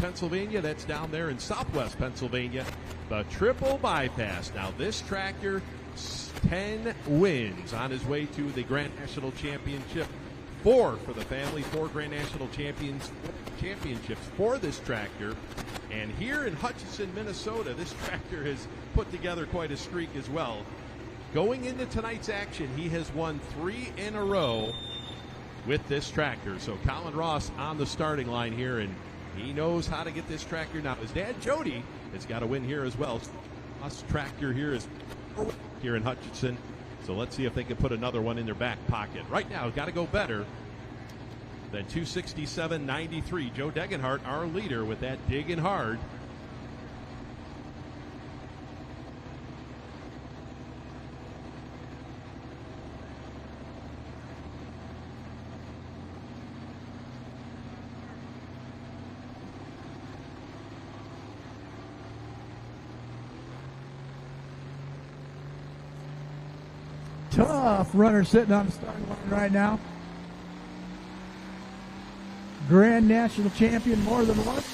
Pennsylvania. That's down there in southwest Pennsylvania. The triple bypass. Now this tractor, 10 wins on his way to the Grand National Championship. 4 for the family, 4 Grand National Championships for this tractor. And here in Hutchinson, Minnesota, this tractor has put together quite a streak as well. Going into tonight's action, he has won 3 in a row with this tractor. So Colin Ross on the starting line here, and he knows how to get this tractor. Now his dad Jody has got a win here as well. Ross tractor here is here in Hutchinson. So let's see if they can put another one in their back pocket. Right now, got to go better than 267.93. Joe Degenhardt, our leader, with that digging hard. Tough runner sitting on the starting line right now. Grand National Champion more than once.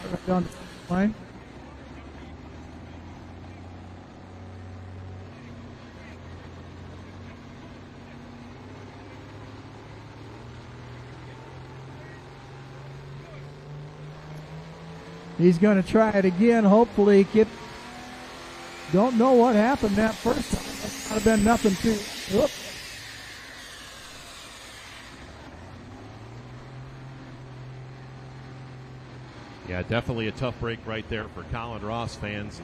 Right down the line. He's going to try it again. Hopefully, don't know what happened that first time. That might have been nothing too. Whoop. Yeah, definitely a tough break right there for Colin Ross fans.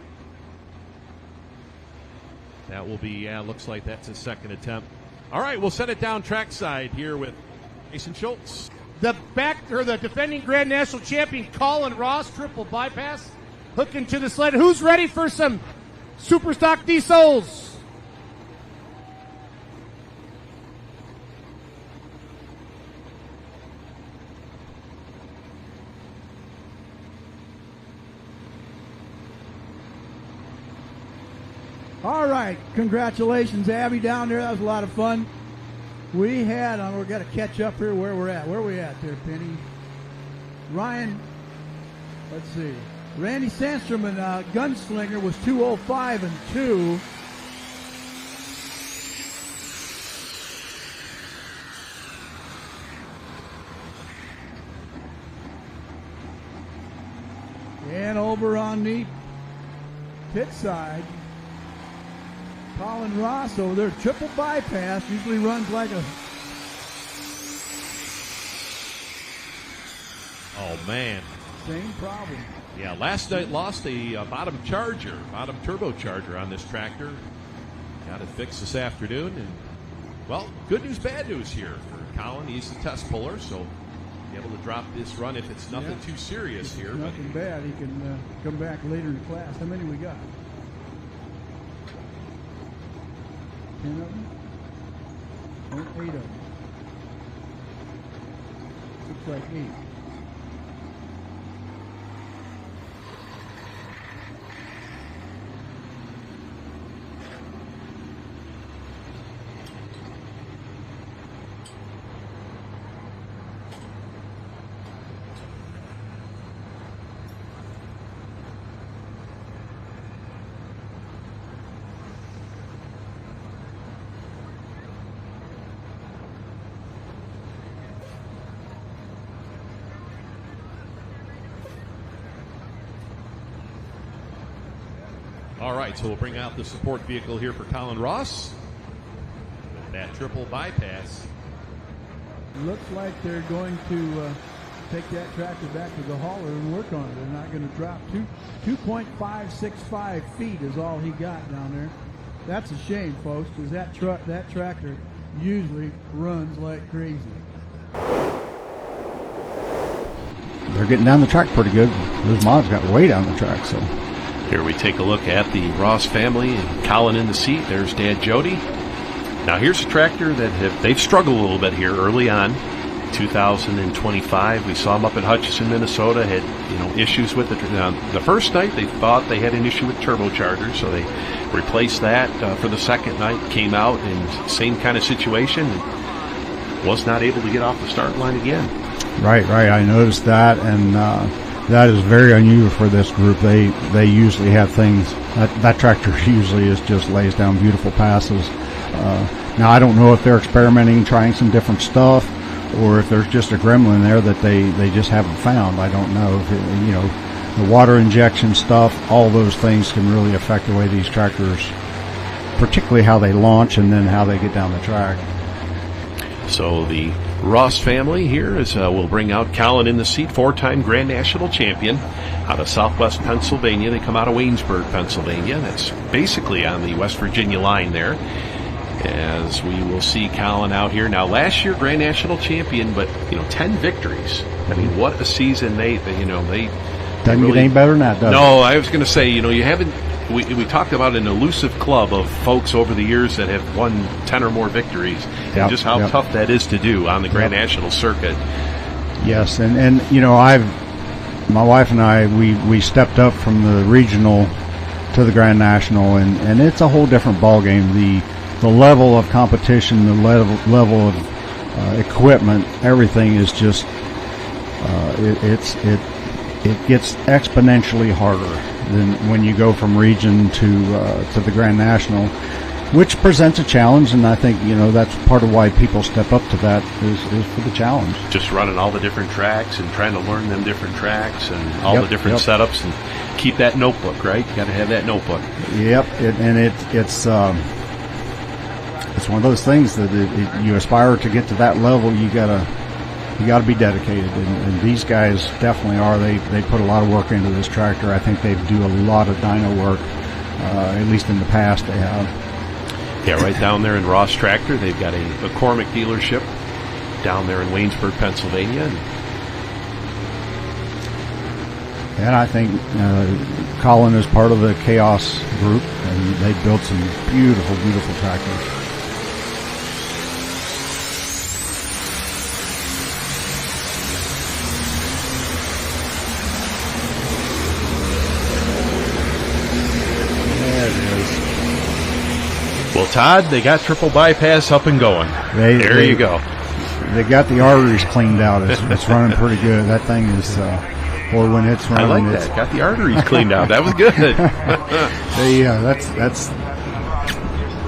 That will be, looks like that's his second attempt. All right, we'll set it down trackside here with Jason Schultz. The defending Grand National Champion, Colin Ross, triple bypass, hooking to the sled. Who's ready for some Superstock diesels? All right, congratulations, Abby, down there. That was a lot of fun. We've got to catch up here where we're at. Where are we at there, Penny? Ryan, let's see. Randy Sandstrom and Gunslinger was 2:05 and 2. And over on the pit side, Colin Ross over there, triple bypass, usually runs like a... Oh, man. Same problem. Yeah, last night lost a bottom turbocharger on this tractor. Got it fixed this afternoon. And, well, good news, bad news here for Colin. He's the test puller, so be able to drop this run if it's nothing too serious here. Nothing bad. He can come back later in the class. How many we got? 10 of them? Or 8 of them? Looks like 8. All right, so we'll bring out the support vehicle here for Colin Ross. That triple bypass. Looks like they're going to take that tractor back to the hauler and work on it. They're not going to drop 2.565 feet is all he got down there. That's a shame, folks, because that tractor usually runs like crazy. They're getting down the track pretty good. Those mods got way down the track, so. Here we take a look at the Ross family and Colin in the seat. There's Dad Jody. Now here's a tractor that they've struggled a little bit here early on. 2025, we saw them up at Hutchinson, Minnesota. Had issues with it. The first night they thought they had an issue with turbocharger, so they replaced that for the second night. Came out and same kind of situation. was not able to get off the start line again. Right. I noticed that, and that is very unusual for this group. They usually have things. That tractor usually just lays down beautiful passes. Now I don't know if they're experimenting, trying some different stuff, or if there's just a gremlin there that they just haven't found. I don't know. The water injection stuff, all those things can really affect the way these tractors, particularly how they launch and then how they get down the track. So the Ross family here will bring out Colin in the seat, 4-time Grand National champion out of Southwest Pennsylvania. They come out of Waynesburg, Pennsylvania. That's basically on the West Virginia line there. As we will see Colin out here. Now, last year, Grand National champion, but, 10 victories. I mean, what a season they Doesn't really get any better than that, does it? No, I was going to say, you haven't. We talked about an elusive club of folks over the years that have won 10 or more victories, and just how tough that is to do on the Grand National circuit. Yes, and my wife and I, we stepped up from the regional to the Grand National, and it's a whole different ballgame. The level of competition, the level of equipment, everything is just it gets exponentially harder than when you go from region to the Grand National, which presents a challenge. And I think that's part of why people step up to that is for the challenge. Just running all the different tracks and trying to learn them different tracks and all the different setups, and keep that notebook, right? You got to have that notebook. Yep, it's one of those things that you aspire to get to that level. You gotta be dedicated, and these guys definitely are. They put a lot of work into this tractor. I think they do a lot of dyno work, at least in the past they have. Yeah, right down there in Ross Tractor, they've got a McCormick dealership down there in Waynesburg, Pennsylvania. And I think Colin is part of the Chaos group, and they built some beautiful, beautiful tractors. Well, Todd, they got triple bypass up and going. There you go. They got the arteries cleaned out. It's running pretty good. That thing is, or when it's running, I like that. Got the arteries cleaned out. That was good. That's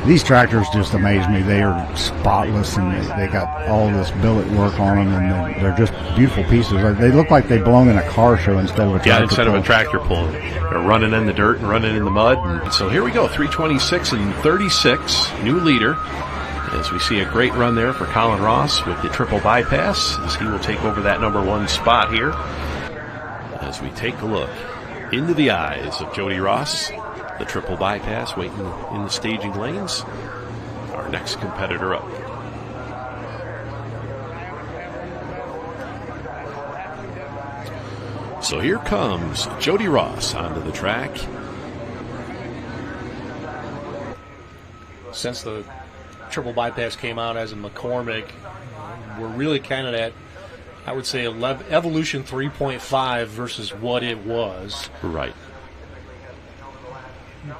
these tractors just amaze me. They are spotless, and they got all this billet work on them, and they're just beautiful pieces. They look like they belong in a car show instead of a tractor instead of a tractor pull. They're running in the dirt and running in the mud. And so here we go, 326 and 36, new leader. As we see a great run there for Colin Ross with the triple bypass, as he will take over that number 1 spot here. As we take a look into the eyes of Jody Ross, the triple bypass waiting in the staging lanes. Our next competitor up. So here comes Jody Ross onto the track. Since the triple bypass came out as a McCormick, we're really kind of at, I would say, evolution 3.5 versus what it was. Right.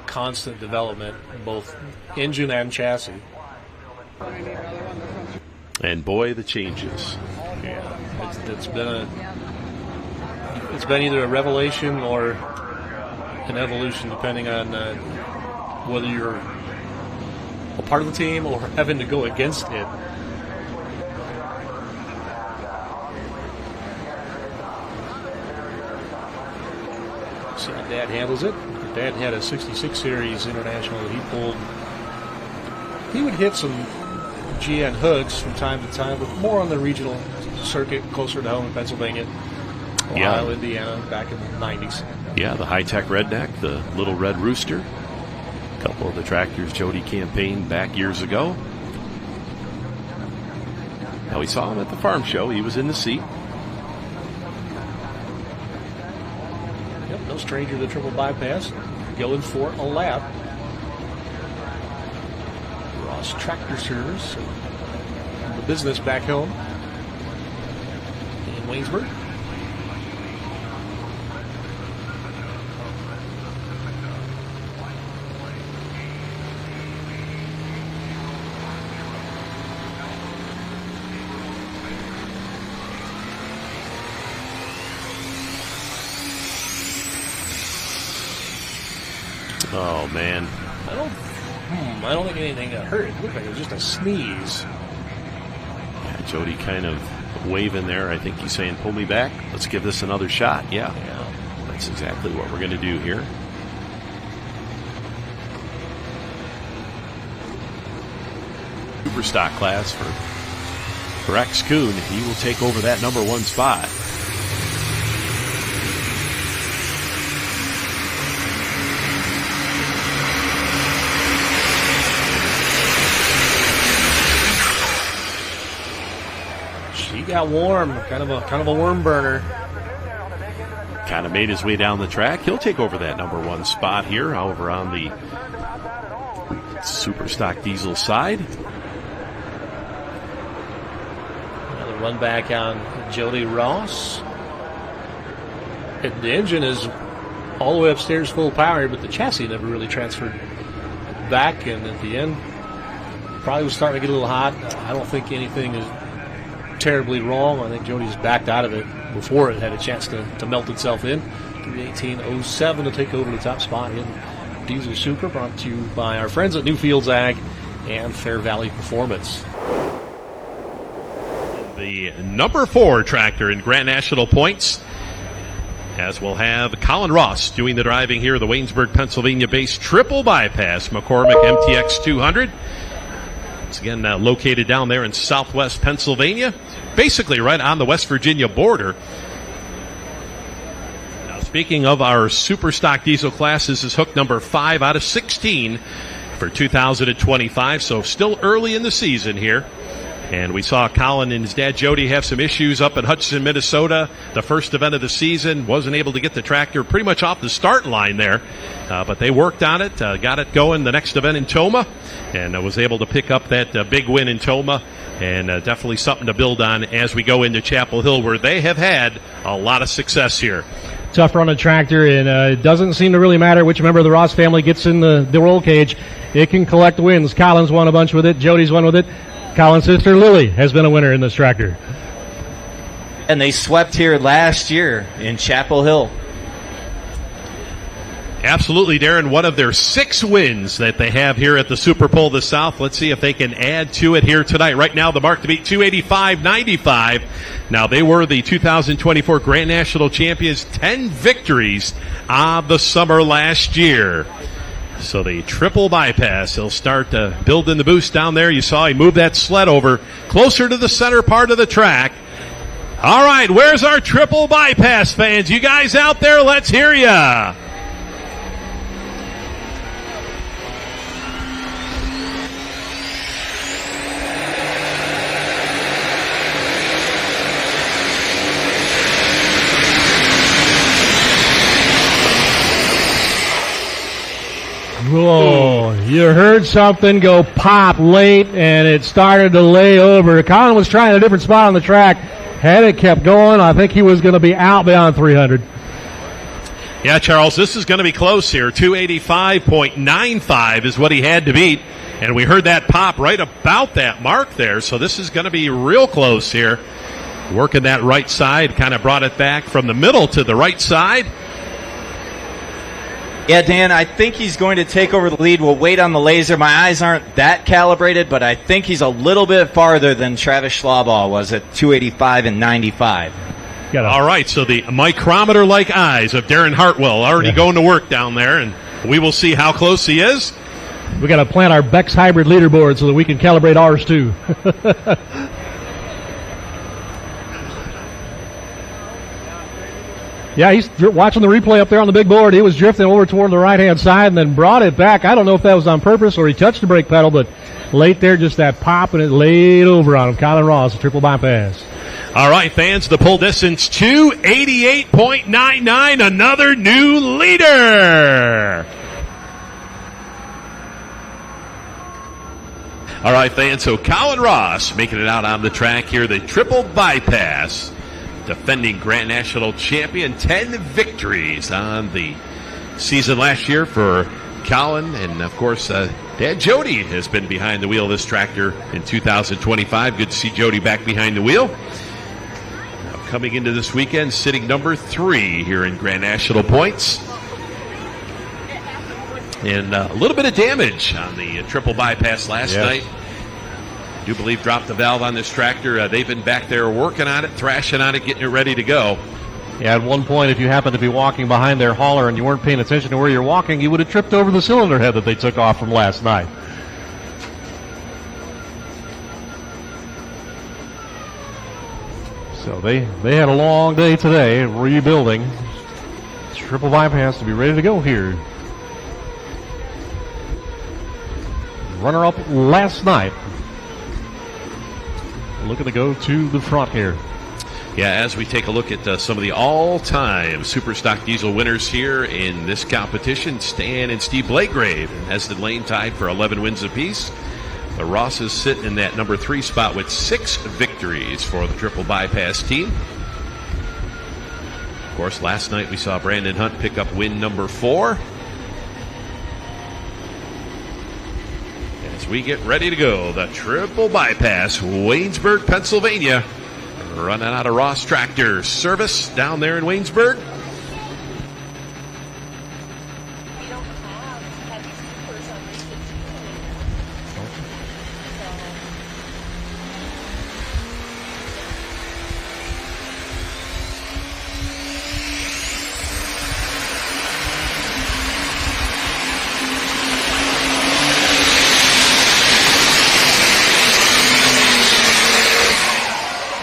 Constant development, both engine and chassis. And boy, the changes. Yeah, it's been either a revelation or an evolution, depending on whether you're a part of the team or having to go against it. See how Dad handles it. Dad had a 66 series international that he pulled. He would hit some GN hooks from time to time, but more on the regional circuit closer to home in Pennsylvania, Ohio, Indiana, back in the 90s. Yeah, the high-tech redneck, the little red rooster. A couple of the tractors Jody campaigned back years ago. Now, we saw him at the farm show. He was in the seat. Yep, no stranger to the triple bypass. Going for a lap. Ross Tractor Service. The business back home in Waynesburg. Oh, man. I don't think anything got hurt. It looked like it was just a sneeze. Yeah, Jody kind of waving there. I think he's saying, pull me back. Let's give this another shot. Yeah. That's exactly what we're going to do here. Super stock class for Rex Kuhn. He will take over that number 1 spot. He got warm, kind of a worm burner. Kind of made his way down the track. He'll take over that number 1 spot here. However, on the super stock diesel side. Another run back on Jody Ross. The engine is all the way upstairs full power, but the chassis never really transferred back, and at the end probably was starting to get a little hot. I don't think anything is terribly wrong. I think Jody's backed out of it before it had a chance to melt itself in. 3:18.07 to take over the top spot in Diesel Super, brought to you by our friends at Newfields Ag and Fair Valley Performance. The number 4 tractor in Grand National points, as we'll have Colin Ross doing the driving here, the Waynesburg, Pennsylvania-based triple bypass McCormick MTX 200. It's again located down there in southwest Pennsylvania, basically right on the West Virginia border. Now, speaking of our super stock diesel class, this is hook number 5 out of 16 for 2025, so still early in the season here. And we saw Colin and his dad Jody have some issues up in Hutchinson, Minnesota. The first event of the season, wasn't able to get the tractor pretty much off the start line there. But they worked on it, got it going the next event in Toma, and was able to pick up that big win in Toma. And definitely something to build on as we go into Chapel Hill, where they have had a lot of success here. Tough run a tractor, and it doesn't seem to really matter which member of the Ross family gets in the roll cage. It can collect wins. Colin's won a bunch with it. Jody's won with it. Colin's sister Lily has been a winner in this tractor. And they swept here last year in Chapel Hill. Absolutely, Darren. One of their 6 wins that they have here at the Super Bowl of the South. Let's see if they can add to it here tonight. Right now, the mark to beat 285.95. Now, they were the 2024 Grand National Champions, 10 victories of the summer last year. So the triple bypass, he'll start building the boost down there. You saw he moved that sled over closer to the center part of the track. All right, where's our triple bypass fans? You guys out there, let's hear ya. Whoa, you heard something go pop late, and it started to lay over. Colin was trying a different spot on the track. Had it kept going, I think he was going to be out beyond 300. Yeah, Charles, this is going to be close here. 285.95 is what he had to beat, and we heard that pop right about that mark there, so this is going to be real close here. Working that right side, kind of brought it back from the middle to the right side. Yeah, Dan, I think he's going to take over the lead. We'll wait on the laser. My eyes aren't that calibrated, but I think he's a little bit farther than Travis Schlaball was at 285.95. All right, so the micrometer-like eyes of Darren Hartwell already going to work down there, and we will see how close he is. We got to plant our Bex hybrid leaderboard so that we can calibrate ours too. Yeah, he's watching the replay up there on the big board. He was drifting over toward the right-hand side and then brought it back. I don't know if that was on purpose or he touched the brake pedal, but late there, just that pop, and it laid over on him. Colin Ross, a triple bypass. All right, fans, the pull distance, 288.99, another new leader. All right, fans, so Colin Ross making it out on the track here, the triple bypass. Defending Grand National champion, 10 victories on the season last year for Colin. And, of course, Dad Jody has been behind the wheel of this tractor in 2025. Good to see Jody back behind the wheel. Now, coming into this weekend, sitting number 3 here in Grand National points. And a little bit of damage on the triple bypass last night. I do believe dropped the valve on this tractor. They've been back there working on it, thrashing on it, getting it ready to go. Yeah, at one point, if you happened to be walking behind their hauler and you weren't paying attention to where you're walking, you would have tripped over the cylinder head that they took off from last night. So they had a long day today rebuilding. Triple bypass to be ready to go here. Runner-up last night. Looking to go to the front here. Yeah, as we take a look at some of the all-time Superstock Diesel winners here in this competition, Stan and Steve Blakegrave and Heston Lane tied for 11 wins apiece. The Rosses sit in that number 3 spot with 6 victories for the triple bypass team. Of course, last night we saw Brandon Hunt pick up win number 4. As we get ready to go, the triple bypass, Waynesburg, Pennsylvania. Running out of Ross Tractor Service down there in Waynesburg. We don't have heavy supers on this team.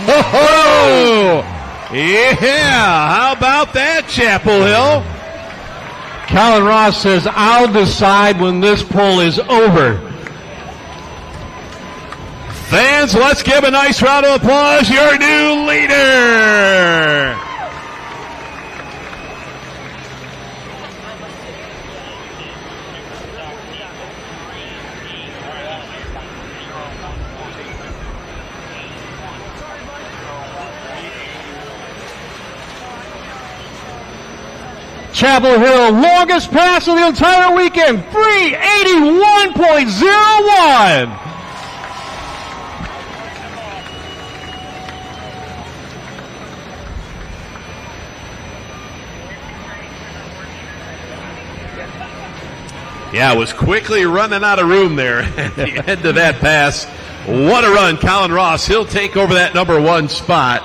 Oh, yeah, how about that, Chapel Hill? Colin Ross says, I'll decide when this pull is over. Fans, let's give a nice round of applause. Your new leader. Chapel Hill, longest pass of the entire weekend, 381.01. Yeah, was quickly running out of room there at the end of that pass. What a run, Colin Ross. He'll take over that number 1 spot.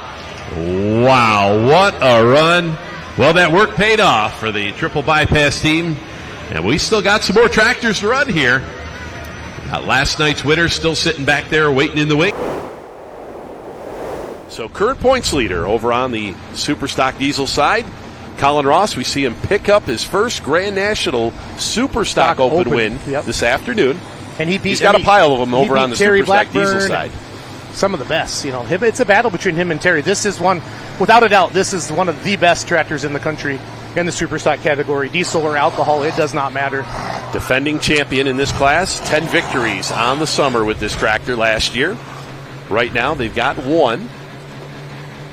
Wow, what a run. Well, that work paid off for the triple bypass team, and we still got some more tractors to run here. Last night's winner still sitting back there waiting in the wing. So current points leader over on the Superstock Diesel side, Colin Ross. We see him pick up his first Grand National Superstock Open win this afternoon. And he's got a pile of them over on the Terry Superstock Blackburn, Diesel side. Some of the best, it's a battle between him and Terry. This is one, without a doubt, this is one of the best tractors in the country in the Superstock category. Diesel or alcohol, it does not matter. Defending champion in this class, 10 victories on the summer with this tractor last year. Right now, they've got 1.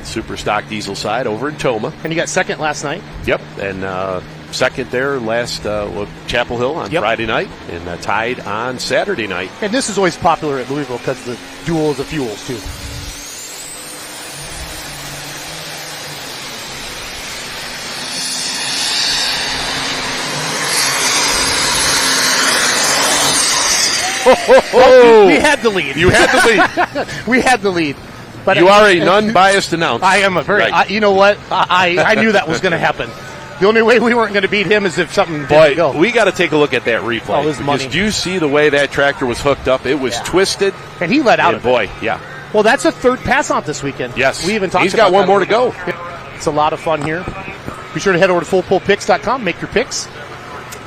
Superstock Diesel side over in Toma. And he got second last night. Yep, and second there last with Chapel Hill on Friday night, and tied on Saturday night. And this is always popular at Louisville because the duel of the fuels, too. We had the lead. You had the lead. We had the lead. But you are a non-biased announcer. I am a very. Right. You know what? I knew that was going to happen. The only way we weren't going to beat him is if something didn't go. We got to take a look at that replay. Oh, it was money. Because do you see the way that tractor was hooked up? It was twisted. And he let out of it. Yeah. Well, that's a third pass out this weekend. Yes. We even talked He's about got one that more to go. It's a lot of fun here. Be sure to head over to fullpullpicks.com. Make your picks.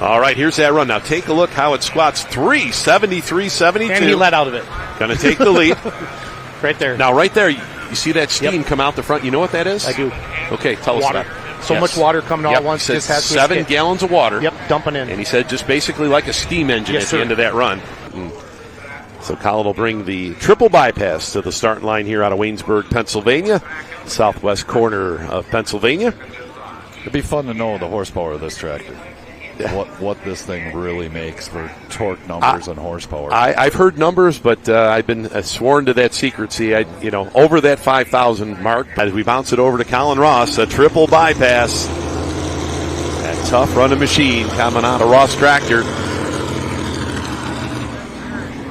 All right, here's that run. Now take a look how it squats. 373.72. And he let out of it. Going to take the lead. Right there. Now, right there, you see that steam come out the front. You know what that is? I do. Okay, tell us Water. that. So much water coming all at once. He said just has to 7 escape. gallons of water. Yep, dumping in. And he said just basically like a steam engine Yes, at sir. the end of that run. So Colin will bring the triple bypass to the starting line here out of Waynesburg, Pennsylvania, southwest corner of Pennsylvania. It'd be fun to know the horsepower of this tractor. What this thing really makes for torque numbers and horsepower. I've heard numbers, but I've been sworn to that secrecy. Over that 5,000 mark. As we bounce it over to Colin Ross, a triple bypass at tough running machine coming out of Ross Tractor.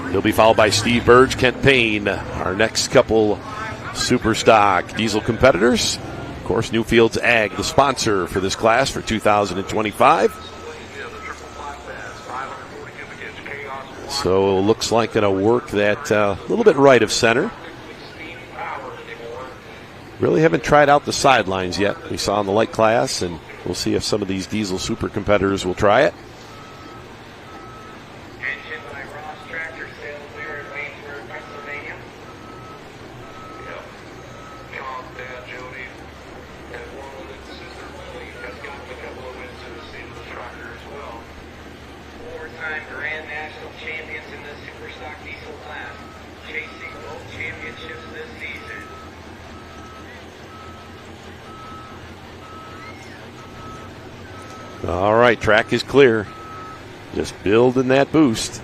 He'll be followed by Steve Burge, Kent Payne, our next couple super stock diesel competitors. Of course, Newfields Ag, the sponsor for this class for 2025. So looks like it'll work that little bit right of center. Really haven't tried out the sidelines yet. We saw in the light class, and we'll see if some of these diesel super competitors will try it. All right, track is clear. Just building that boost.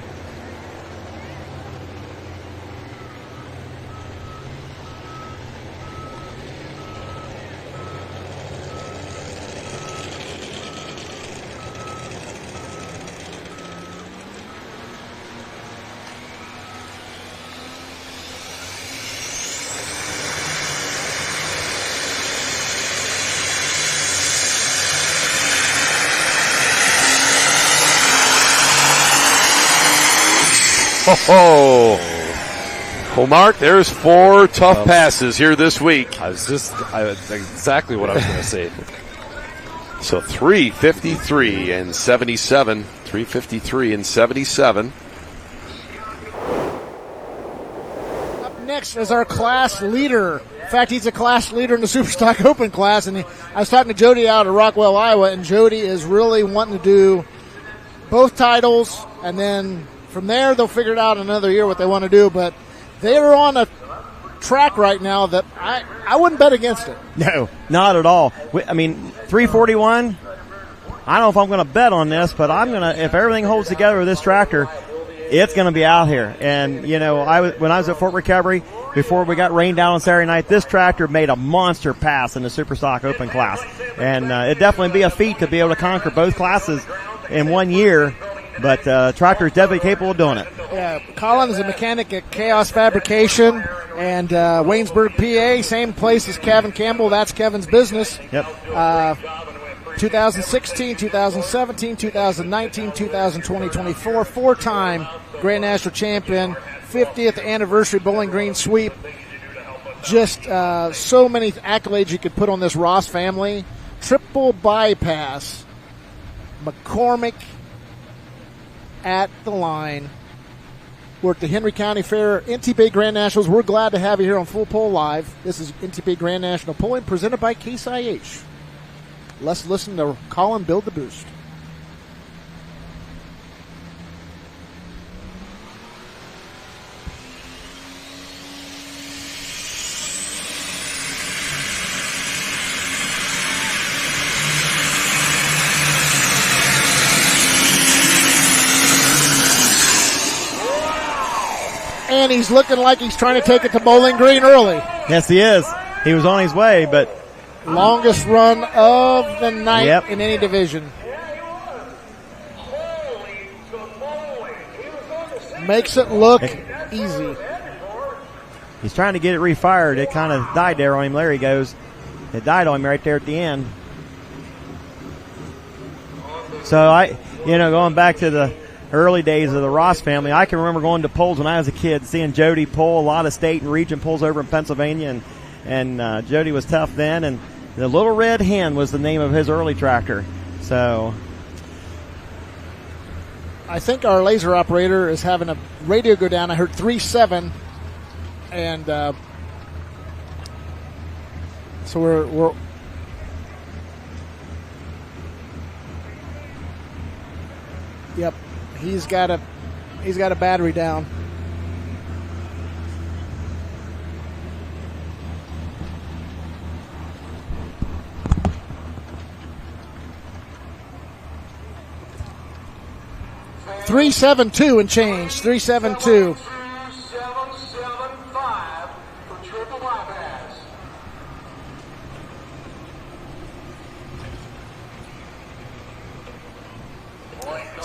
Oh, well, Mark, there's 4 tough passes here this week. That's exactly what I was going to say. So 353 and 77. 353 and 77. Up next is our class leader. In fact, he's a class leader in the Superstock Open class. And I was talking to Jody out of Rockwell, Iowa, and Jody is really wanting to do both titles, and then from there, they'll figure it out in another year what they want to do, but they are on a track right now that I wouldn't bet against it. No, not at all. 341, I don't know if I'm going to bet on this, but I'm going to, if everything holds together with this tractor, it's going to be out here. And, when I was at Fort Recovery, before we got rained down on Saturday night, this tractor made a monster pass in the Superstock Open class. And it'd definitely be a feat to be able to conquer both classes in 1 year. But tractor is definitely capable of doing it. Yeah, Colin is a mechanic at Chaos Fabrication and Waynesburg, PA, same place as Kevin Campbell. That's Kevin's business. Yep. 2016, 2017, 2019, 2020, 24, 4-time Grand National Champion, 50th anniversary Bowling Green sweep. Just so many accolades you could put on this Ross family. Triple bypass. McCormick at the line. We're at the Henry County Fair NTP Grand Nationals. We're glad to have you here on Full Pull Live. This is NTP Grand National Pulling presented by Case IH. Let's listen to Colin build the boost. And he's looking like he's trying to take it to Bowling Green early. Yes, he is. He was on his way, but longest run of the night in any division. Makes it look easy. He's trying to get it refired. It kind of died there on him. There he goes. It died on him right there at the end. So going back to the early days of the Ross family, I can remember going to pulls when I was a kid, seeing Jody pull a lot of state and region pulls over in Pennsylvania, and Jody was tough then, and the Little Red Hen was the name of his early tractor. So I think our laser operator is having a radio go down. I heard 3.7, and so we're yep. He's got a battery down. $372 and change. $372.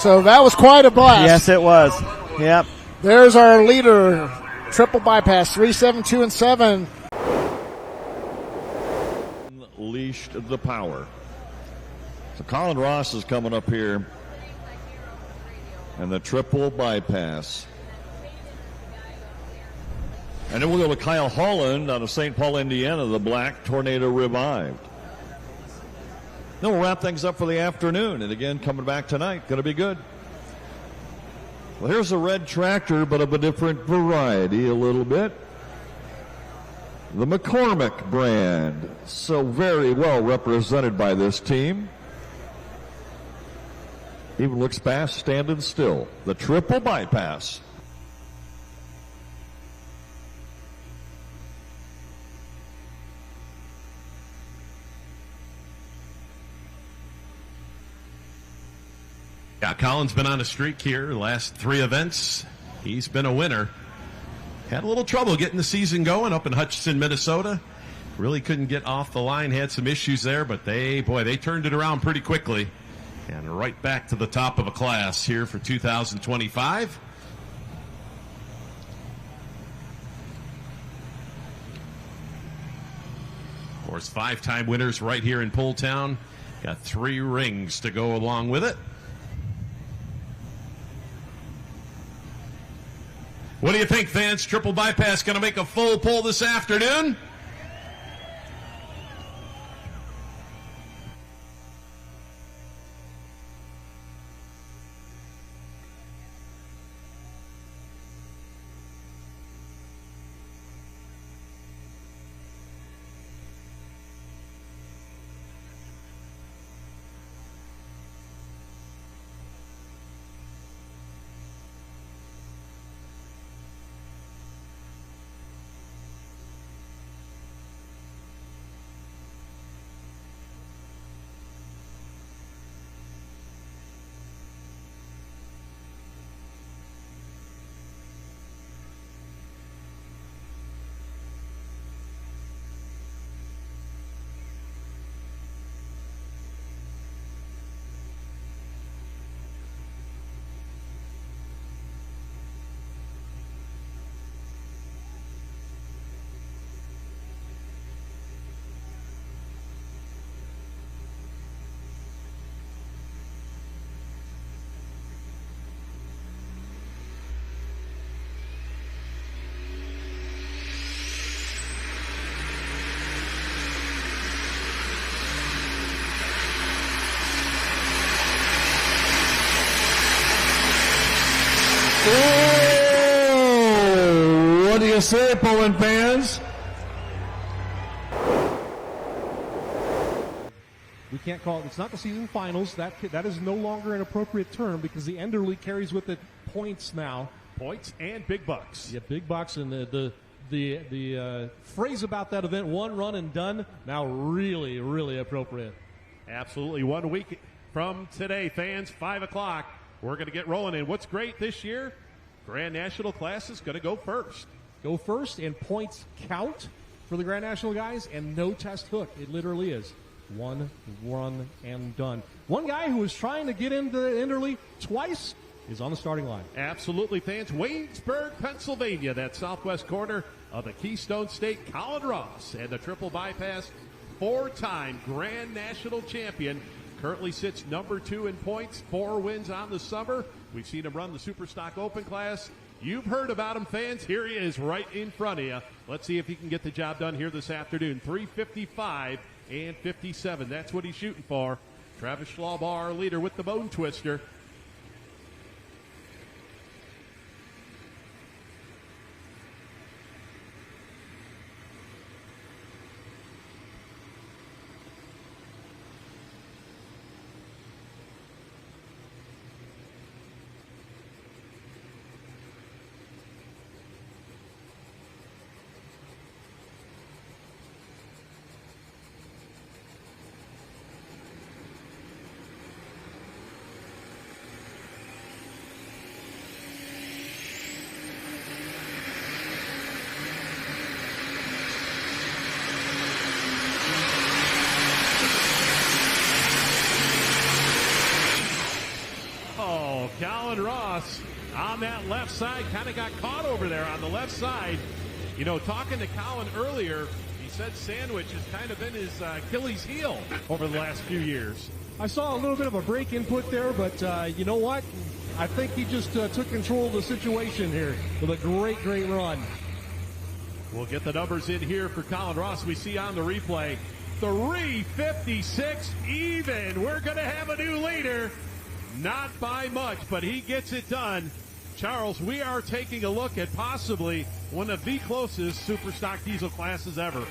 So that was quite a blast. Yes, it was. Yep. There's our leader, triple bypass, 3-7, 2 and 7. Unleashed the power. So Colin Ross is coming up here, and the triple bypass. And then we'll go to Kyle Holland out of St. Paul, Indiana, the Black Tornado Revived. Then we'll wrap things up for the afternoon. And again, coming back tonight, going to be good. Well, here's a red tractor, but of a different variety a little bit. The McCormick brand. So very well represented by this team. Even looks fast standing still. The triple bypass. Yeah, Colin's been on a streak here. The last 3 events, he's been a winner. Had a little trouble getting the season going up in Hutchinson, Minnesota. Really couldn't get off the line. Had some issues there, but they turned it around pretty quickly. And right back to the top of a class here for 2025. Of course, 5-time winners right here in Pulltown. Got 3 rings to go along with it. What do you think, fans? Triple bypass going to make a full pull this afternoon? Oh, what do you say, Poland fans? We can't call it. It's not the season finals. That is no longer an appropriate term because the Enderly carries with it points now. Points and big bucks. Yeah, big bucks, and the phrase about that event, one run and done, now really, really appropriate. Absolutely. 1 week from today, fans, 5 o'clock. We're going to get rolling. And what's great this year, Grand National class is going to go first. Go first, and points count for the Grand National guys, and no test hook. It literally is. One run and done. One guy who was trying to get into Enderly twice is on the starting line. Absolutely, fans. Waynesburg, Pennsylvania, that southwest corner of the Keystone State. Colin Ross and the triple bypass, 4-time Grand National champion. Currently sits number 2 in points, 4 wins on the summer. We've seen him run the Superstock Open class. You've heard about him, fans. Here he is right in front of you. Let's see if he can get the job done here this afternoon. 355 and 57. That's what he's shooting for. Travis Schlaubar, our leader, with the bone twister. on that left side. Kind of got caught over there on the left side. You know, talking to Colin earlier, he said sandwich has kind of been his Achilles heel over the last few years. I saw a little bit of a break input there, but you know what? I think he just took control of the situation here with a great run. We'll get the numbers in here for Colin Ross. We see on the replay, 3:56 even. We're going to have a new leader. Not by much, but he gets it done. Charles, we are taking a look at possibly one of the closest super stock diesel classes ever.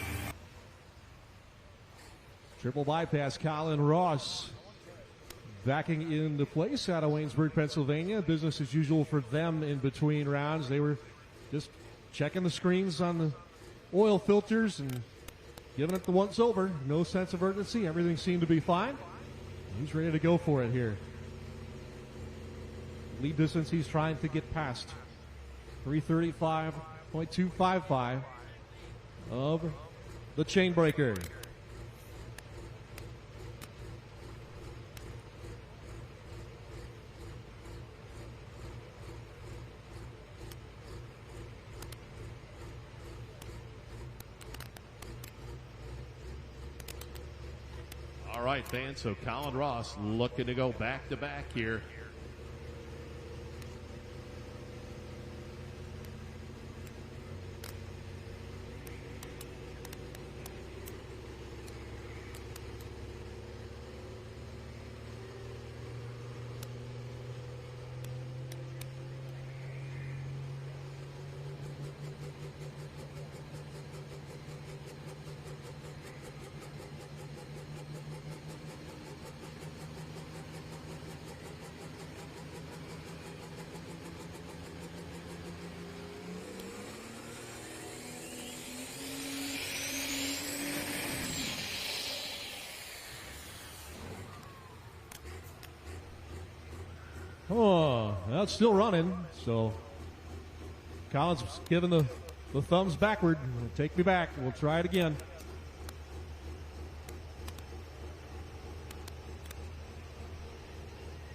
Triple bypass, Colin Ross backing into place out of Waynesburg, Pennsylvania. Business as usual for them in between rounds. They were just checking the screens on the oil filters and giving it the once over. No sense of urgency. Everything seemed to be fine. He's ready to go for it here. Lead distance he's trying to get past. 3:35.255 of the chain breaker. All right, fans, so Colin Ross looking to go back-to-back here. Oh, that's still running. So Colin's giving the thumbs backward. Take me back. We'll try it again.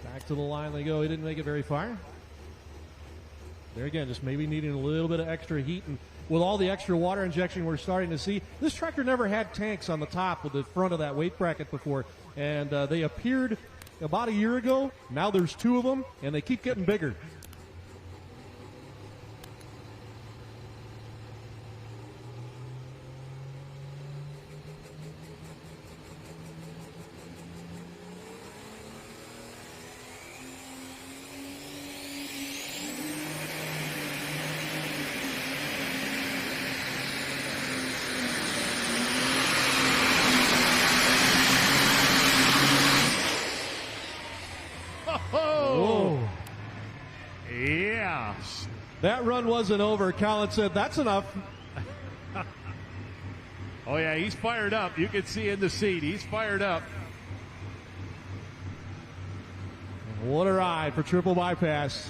Back to the line they go. He didn't make it very far. There again, just maybe needing a little bit of extra heat. And with all the extra water injection we're starting to see, this tractor never had tanks on the top of the front of that weight bracket before. And they appeared about a year ago. Now there's two of them, and they keep getting bigger. That run wasn't over. Colin said, that's enough. Oh, yeah, he's fired up. You can see in the seat. He's fired up. What a ride for triple bypass.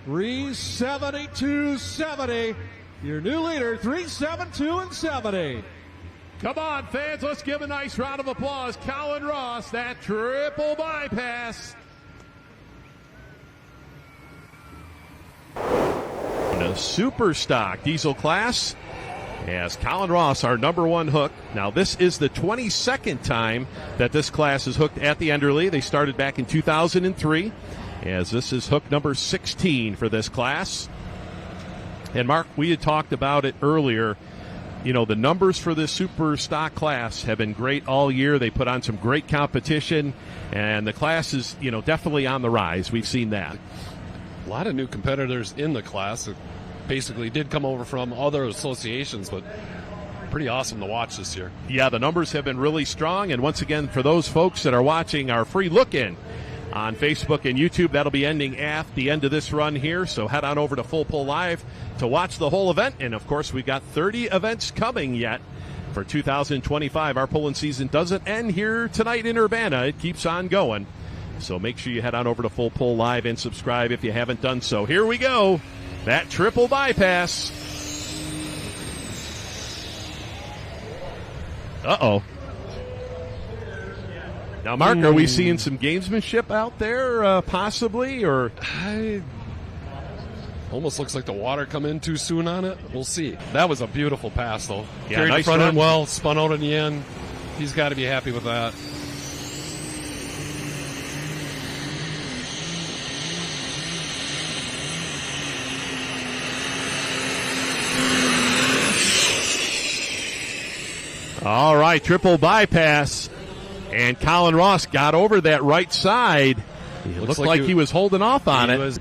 3:72.70. Your new leader, 3:72.70. Come on, fans. Let's give a nice round of applause. Colin Ross, that triple bypass. A super stock diesel class as Colin Ross, our number one hook. Now, this is the 22nd time that this class is hooked at the Enderly. They started back in 2003, as this is hook number 16 for this class. And Mark, we had talked about it earlier. You know, the numbers for this super stock class have been great all year. They put on some great competition, and the class is, you know, definitely on the rise. We've seen that. A lot of new competitors in the class that basically did come over from other associations, but pretty awesome to watch this year. Yeah, the numbers have been really strong. And once again, for those folks that are watching our free look-in on Facebook and YouTube, that'll be ending at the end of this run here. So head on over to Full Pull Live to watch the whole event. And, of course, we've got 30 events coming yet for 2025. Our pulling season doesn't end here tonight in Urbana. It keeps on going. So make sure you head on over to Full Pull Live and subscribe if you haven't done so. Here we go. That triple bypass. Uh-oh. Now, Mark, are we seeing some gamesmanship out there, possibly, or? Almost looks like the water come in too soon on it. We'll see. That was a beautiful pass, though. Yeah, Carried nice the front run. end well, spun out in the end. He's got to be happy with that. All right, triple bypass. And Colin Ross got over that right side. It looked like he was holding off on it.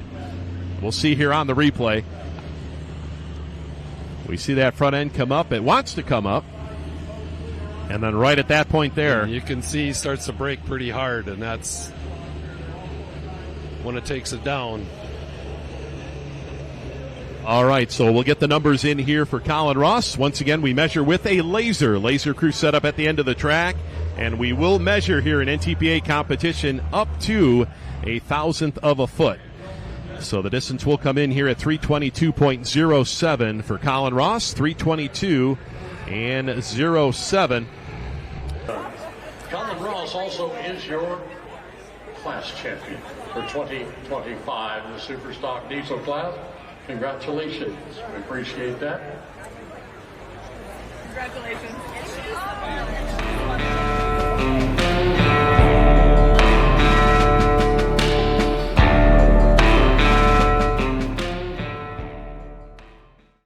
We'll see here on the replay. We see that front end come up. It wants to come up. And then right at that point there. And you can see he starts to brake pretty hard, and that's when it takes it down. All right, so we'll get the numbers in here for Colin Ross. Once again, we measure with a laser crew set up at the end of the track, and we will measure here in NTPA competition up to a 1,000th of a foot. So the distance will come in here at 322.07 for Colin Ross, 322 and 07. Colin Ross also is your class champion for 2025 in the Superstock Diesel class. Congratulations. We appreciate that. Congratulations.